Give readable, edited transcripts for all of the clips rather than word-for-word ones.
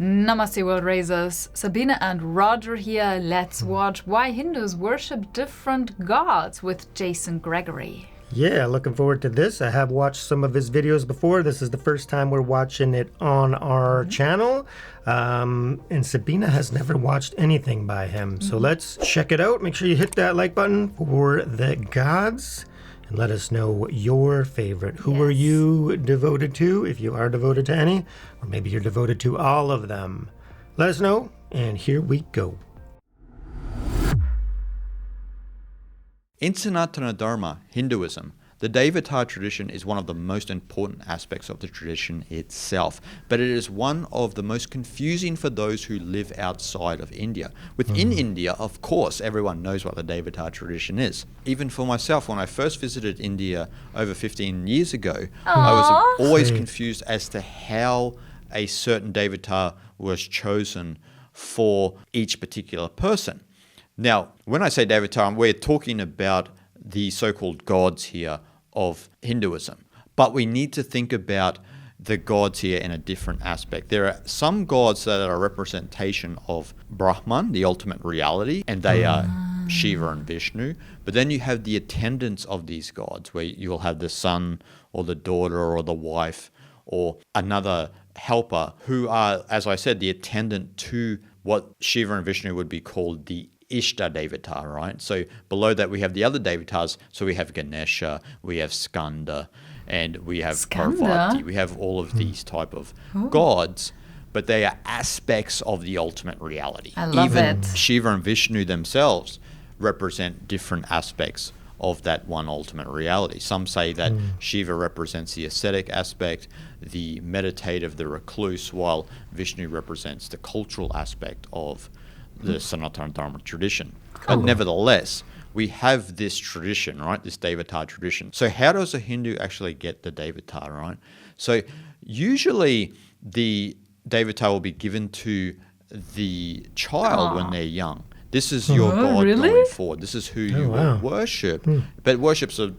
Namaste, World Raisers. Sabine and Roger here. Let's watch Why Hindus Worship Different Gods with Jason Gregory. Yeah, looking forward to this. I have watched some of his videos before. This is the first time we're watching it on our channel. And Sabina has never watched anything by him. So let's check it out. Make sure you hit that like button for the gods. And let us know your favorite. Who are you devoted to, if you are devoted to any? Or maybe you're devoted to all of them. Let us know, and here we go. In Sanatana Dharma, Hinduism, the Devata tradition is one of the most important aspects of the tradition itself, but it is one of the most confusing for those who live outside of India. Within India, of course, everyone knows what the Devata tradition is. Even for myself, when I first visited India over 15 years ago, I was always confused as to how a certain Devata was chosen for each particular person. Now, when I say Devata, we're talking about the so-called gods here of Hinduism. But we need to think about the gods here in a different aspect. There are some gods that are a representation of Brahman, the ultimate reality, and they are Shiva and Vishnu. But then you have the attendants of these gods, where you'll have the son or the daughter or the wife or another helper who are, as I said, the attendant to what Shiva and Vishnu would be called the Ishta Devata, right? So below that we have the other Devatas. So we have Ganesha, we have Skanda, and we have Parvati. We have all of these type of gods, but they are aspects of the ultimate reality. I love Even it. Shiva and Vishnu themselves represent different aspects of that one ultimate reality. Some say that Shiva represents the ascetic aspect, the meditative, the recluse, while Vishnu represents the cultural aspect of the Sanatana Dharma tradition. But nevertheless, we have this tradition, right? This Devata tradition. So how does a Hindu actually get the Devata, right? So usually the Devata will be given to the child when they're young. This is your God going forward. This is who you will worship. But worship's an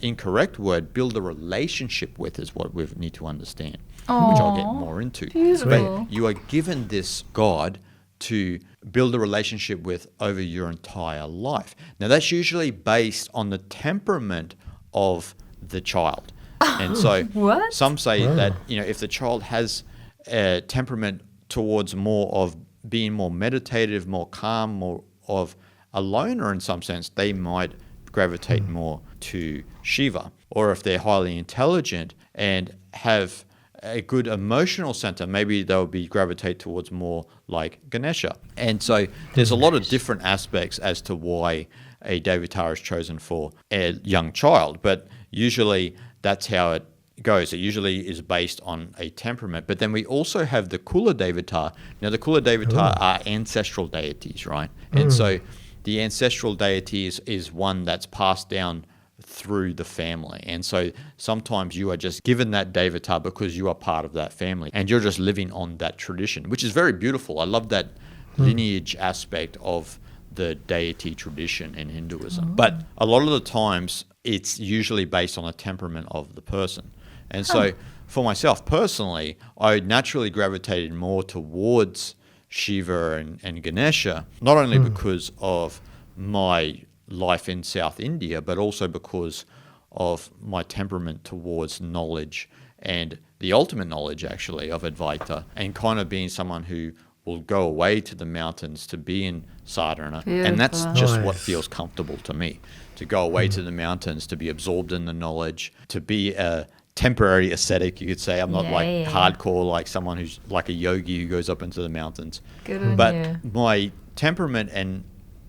incorrect word. Build a relationship with is what we need to understand, which I'll get more into. Beautiful. But you are given this God to build a relationship with over your entire life. Now, that's usually based on the temperament of the child. And so some say that, if the child has a temperament towards more of being more meditative, more calm, more of a loner in some sense, they might gravitate more to Shiva. Or if they're highly intelligent and have a good emotional center, maybe they'll be gravitate towards more like Ganesha. And so there's a lot of different aspects as to why a Devata is chosen for a young child, but usually that's how it goes. It usually is based on a temperament. But then we also have the Kula Devata. Now the Kula Devata are ancestral deities, right? And so the ancestral deity is one that's passed down through the family. And so sometimes you are just given that Devata because you are part of that family and you're just living on that tradition, which is very beautiful. I love that lineage aspect of the deity tradition in Hinduism. But a lot of the times it's usually based on the temperament of the person. And so for myself personally, I naturally gravitated more towards Shiva and Ganesha, not only because of my life in South India, but also because of my temperament towards knowledge and the ultimate knowledge actually of Advaita, and kind of being someone who will go away to the mountains to be in sadhana. And that's just what feels comfortable to me, to go away to the mountains, to be absorbed in the knowledge, to be a temporary ascetic, you could say. I'm not hardcore like someone who's like a yogi who goes up into the mountains. But my temperament and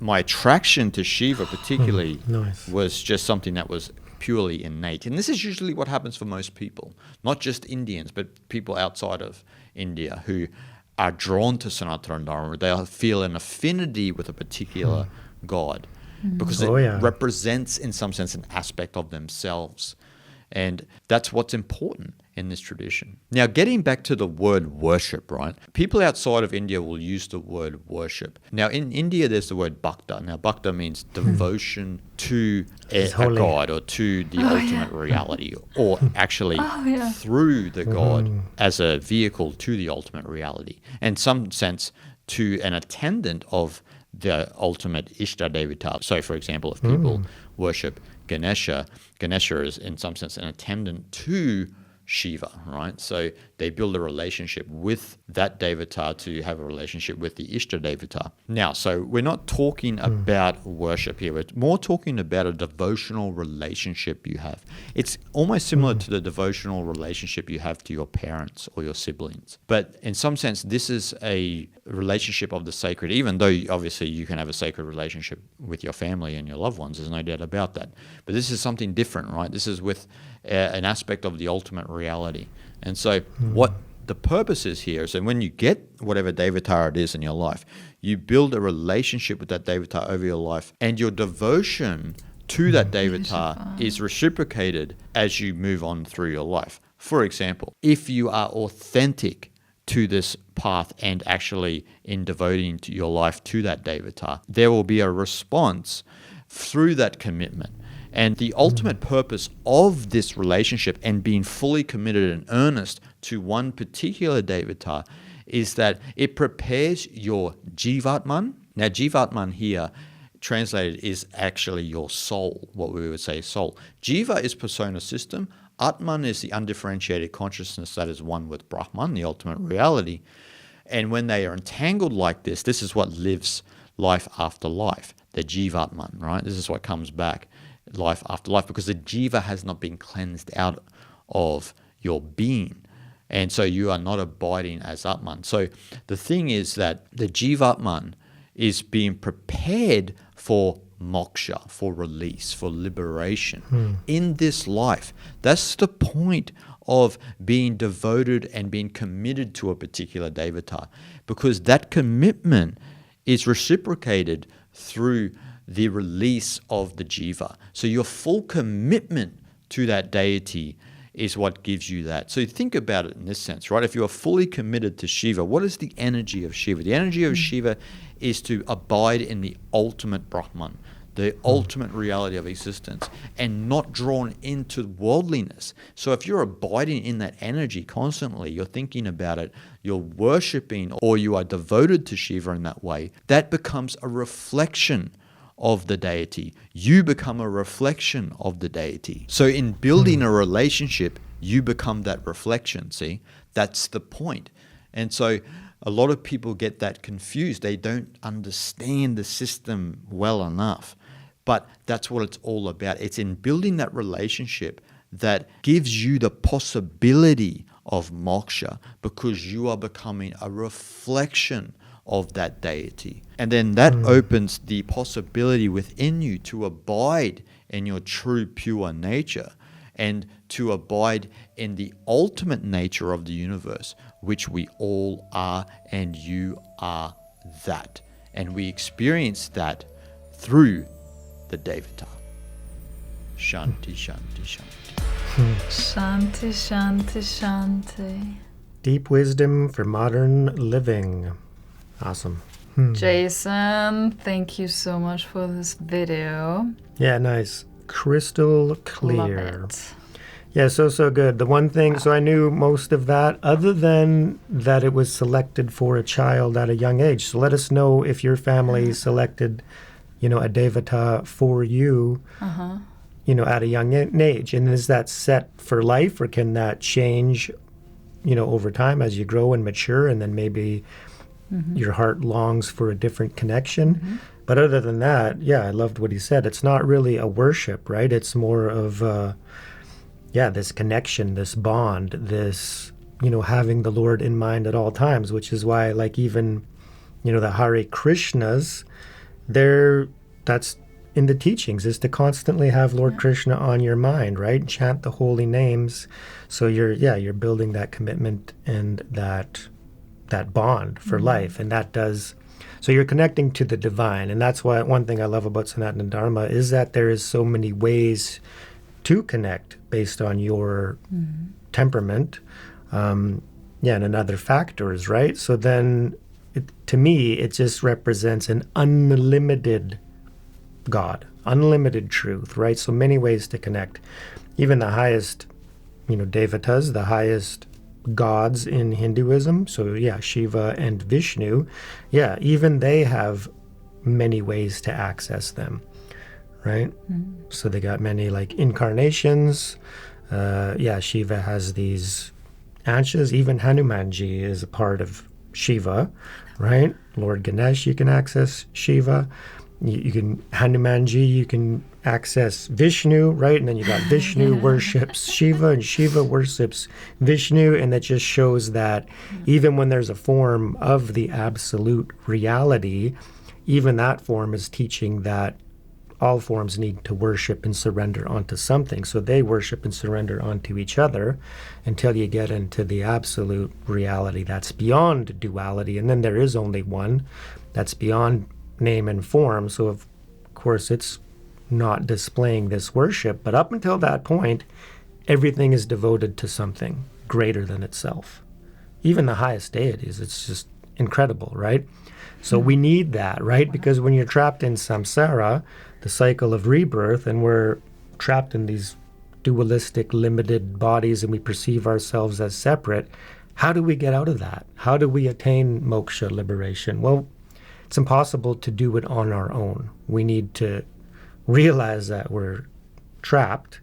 my attraction to Shiva particularly was just something that was purely innate. And this is usually what happens for most people, not just Indians, but people outside of India who are drawn to Sanatana Dharma. They feel an affinity with a particular god because it represents, in some sense, an aspect of themselves. And that's what's important. in this tradition. Now, getting back to the word worship, right? People outside of India will use the word worship. Now, in India, there's the word bhakta. Now, bhakta means devotion to a god or to the ultimate reality, or actually through the god as a vehicle to the ultimate reality. In some sense, to an attendant of the ultimate Ishta Devata. So, for example, if people worship Ganesha, Ganesha is in some sense an attendant to Shiva, right? So they build a relationship with that Devata to have a relationship with the Ishta Devata. Now, so we're not talking about worship here. We're more talking about a devotional relationship you have. It's almost similar to the devotional relationship you have to your parents or your siblings. But in some sense, this is a relationship of the sacred, even though obviously you can have a sacred relationship with your family and your loved ones. There's no doubt about that. But this is something different, right? This is with an aspect of the ultimate reality. And so what the purpose is here is that when you get whatever Devata it is in your life, you build a relationship with that Devata over your life, and your devotion to that Devata is reciprocated as you move on through your life. For example, if you are authentic to this path and actually in devoting to your life to that Devata, there will be a response through that commitment. And the ultimate purpose of this relationship and being fully committed and earnest to one particular Devata is that it prepares your Jivatman. Now, Jivatman here translated is actually your soul, what we would say soul. Jiva is persona system. Atman is the undifferentiated consciousness that is one with Brahman, the ultimate reality. And when they are entangled like this, this is what lives life after life, the Jivatman, right? This is what comes back life after life, because the jiva has not been cleansed out of your being, and so you are not abiding as Atman. So the thing is that the Jivatman is being prepared for moksha, for release, for liberation in this life. That's the point of being devoted and being committed to a particular Devata, because that commitment is reciprocated through the release of the jiva. So your full commitment to that deity is what gives you that. So think about it in this sense, right? If you are fully committed to Shiva, what is the energy of Shiva? The energy of Shiva is to abide in the ultimate Brahman, the ultimate reality of existence, and not drawn into worldliness. So if you're abiding in that energy constantly, you're thinking about it, you're worshipping, or you are devoted to Shiva in that way, that becomes a reflection of the deity. You become a reflection of the deity. So in building a relationship, you become that reflection, see? That's the point. And so a lot of people get that confused. They don't understand the system well enough. But that's what it's all about. It's in building that relationship that gives you the possibility of moksha, because you are becoming a reflection of that deity. And then that opens the possibility within you to abide in your true pure nature and to abide in the ultimate nature of the universe, which we all are, and you are that. And we experience that through the Devata. Shanti, shanti, shanti. Shanti, shanti, shanti. Deep wisdom for modern living. Awesome. Jason, thank you so much for this video. Yeah, nice. Crystal clear. Love it. Yeah, so good. The one thing, so I knew most of that, other than that it was selected for a child at a young age. So let us know if your family selected, a Devata for you, at a young age. And is that set for life, or can that change, over time as you grow and mature, and then maybe your heart longs for a different connection? But other than that, yeah, I loved what he said. It's not really a worship, right? It's more of, this connection, this bond, this, having the Lord in mind at all times, which is why, like, even, the Hare Krishnas, that's in the teachings, is to constantly have Lord Krishna on your mind, right? Chant the holy names. So you're building that commitment and that bond for life. And that does, so you're connecting to the divine. And that's why one thing I love about Sanatana Dharma is that there is so many ways to connect based on your temperament, and other factors, right? So then, to me, it just represents an unlimited God, unlimited truth, right? So many ways to connect. Even the highest, devatas, the highest gods in Hinduism, so Shiva and Vishnu, even they have many ways to access them, right? So they got many like incarnations. Shiva has these anshas. Even Hanumanji is a part of Shiva, right? Lord Ganesh, you can access Shiva. You can Hanumanji, you can access Vishnu, right? And then you got Vishnu worships Shiva, and Shiva worships Vishnu, and that just shows that even when there's a form of the absolute reality, even that form is teaching that all forms need to worship and surrender onto something. So they worship and surrender onto each other until you get into the absolute reality that's beyond duality. And then there is only one that's beyond name and form. So of course it's not displaying this worship, but up until that point, everything is devoted to something greater than itself. Even the highest deities, it's just incredible, right? So we need that, right? Because when you're trapped in samsara, the cycle of rebirth, and we're trapped in these dualistic, limited bodies, and we perceive ourselves as separate, how do we get out of that? How do we attain moksha, liberation? Well, it's impossible to do it on our own. We need to realize that we're trapped,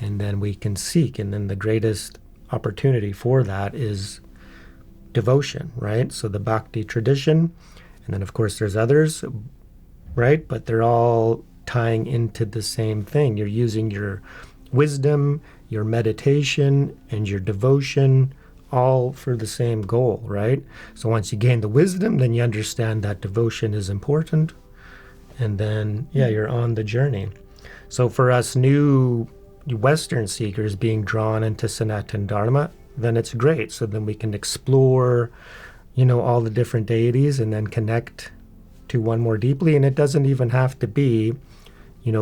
and then we can seek. And then the greatest opportunity for that is devotion, right? So the bhakti tradition, and then of course there's others, right? But they're all tying into the same thing. You're using your wisdom, your meditation, and your devotion all for the same goal, right? So once you gain the wisdom, then you understand that devotion is important, and then you're on the journey. So for us new Western seekers being drawn into Sanatana Dharma, then it's great. So then we can explore, all the different deities and then connect to one more deeply. And it doesn't even have to be,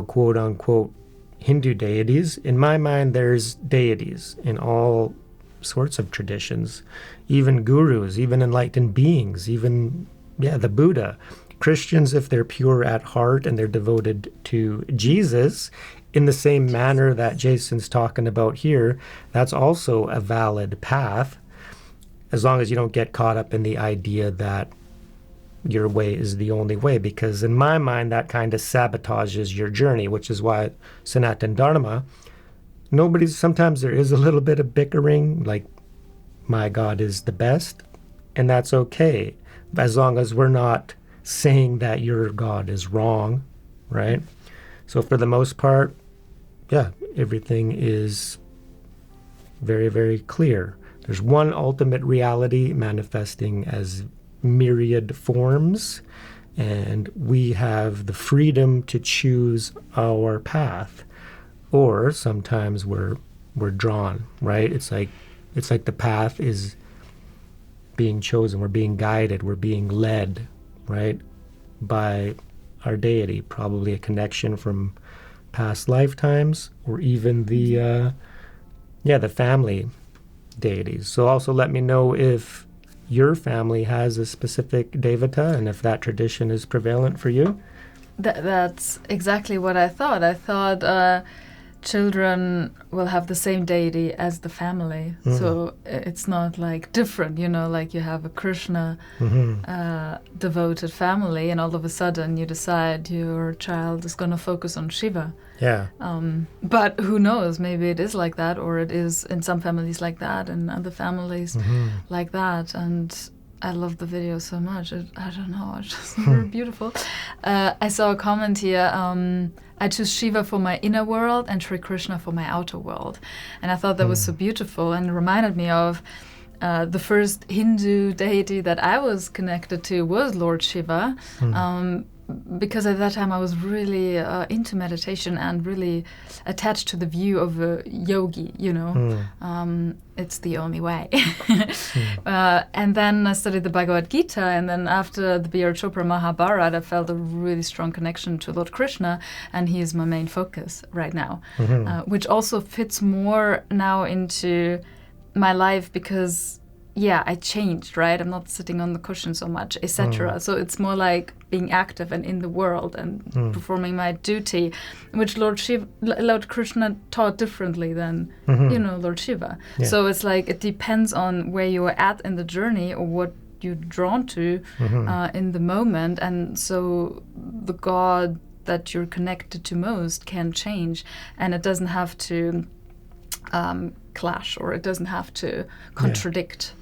quote unquote Hindu deities. In my mind, there's deities in all sorts of traditions, even gurus, even enlightened beings, even the Buddha. Christians, if they're pure at heart and they're devoted to Jesus in the same manner that Jason's talking about here, that's also a valid path, as long as you don't get caught up in the idea that your way is the only way, because in my mind that kind of sabotages your journey, which is why Sanatana Dharma, sometimes there is a little bit of bickering, like my God is the best, and that's okay, as long as we're not saying that your God is wrong, right? So for the most part, everything is very, very clear. There's one ultimate reality manifesting as myriad forms, and we have the freedom to choose our path. Or sometimes we're drawn, right? It's like the path is being chosen. We're being guided. We're being led, right, by our deity. Probably a connection from past lifetimes, or even the family deities. So also let me know if your family has a specific devata and if that tradition is prevalent for you. That's exactly what I thought. I thought children will have the same deity as the family. So it's not like different, like you have a Krishna devoted family, and all of a sudden you decide your child is going to focus on Shiva. Yeah. But who knows? Maybe it is like that, or it is in some families like that, and other families like that. And I love the video so much. I don't know, it's just very beautiful. I saw a comment here. I choose Shiva for my inner world and Sri Krishna for my outer world. And I thought that was so beautiful, and it reminded me of the first Hindu deity that I was connected to was Lord Shiva. because at that time I was really into meditation and really attached to the view of a yogi, you know. It's the only way. And then I studied the Bhagavad Gita, and then after the B.R. Chopra Mahabharata, I felt a really strong connection to Lord Krishna, and he is my main focus right now, which also fits more now into my life because I changed, right? I'm not sitting on the cushion so much, etc. So it's more like being active and in the world and performing my duty, which Lord Krishna taught differently than, you know, Lord Shiva. Yeah. So it's like it depends on where you are at in the journey or what you're drawn to in the moment. And so the God that you're connected to most can change, and it doesn't have to clash, or it doesn't have to contradict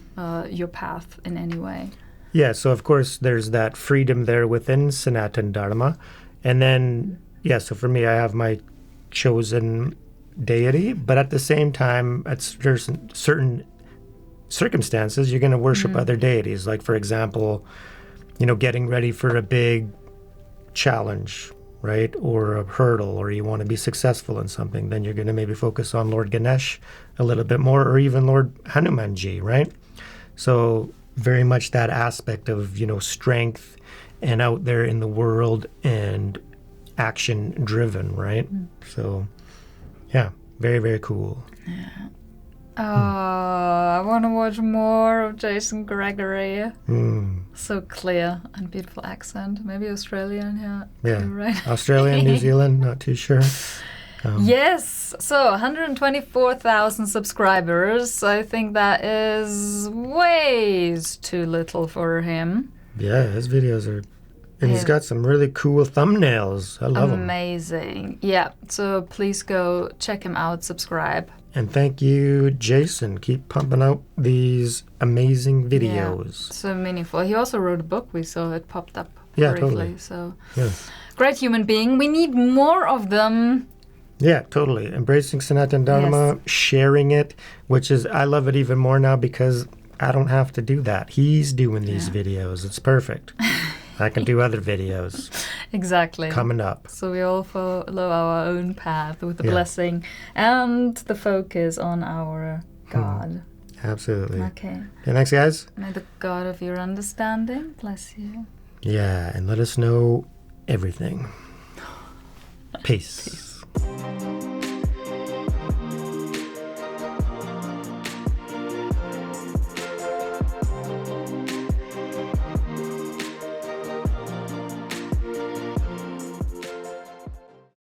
your path in any way. Yeah, so of course there's that freedom there within Sanatana Dharma. And then, so for me, I have my chosen deity, but at the same time, at certain circumstances, you're going to worship other deities. Like, for example, you know, getting ready for a big challenge, right? Or a hurdle, or you want to be successful in something, then you're going to maybe focus on Lord Ganesh a little bit more, or even Lord Hanumanji, right? So very much that aspect of, you know, strength and out there in the world and action driven, right? So, very, very cool. Yeah. I want to watch more of Jason Gregory. So clear and beautiful accent. Maybe Australian, yeah. You're right. Australian, New Zealand, not too sure. Yes, so 124,000 subscribers. I think that is ways too little for him. Yeah, his videos are... And he's got some really cool thumbnails. I love them. Amazing. Yeah, so please go check him out, subscribe. And thank you, Jason. Keep pumping out these amazing videos. Yeah, so meaningful. He also wrote a book. We saw it popped up briefly. Totally. So great human being. We need more of them. Yeah, totally. Embracing Sanatana Dharma, sharing it, which is, I love it even more now because I don't have to do that. He's doing these videos. It's perfect. I can do other videos. Exactly. Coming up. So we all follow our own path with the blessing and the focus on our God. Absolutely. Okay. Thanks, guys. May the God of your understanding bless you. Yeah, and let us know everything. Peace. Peace.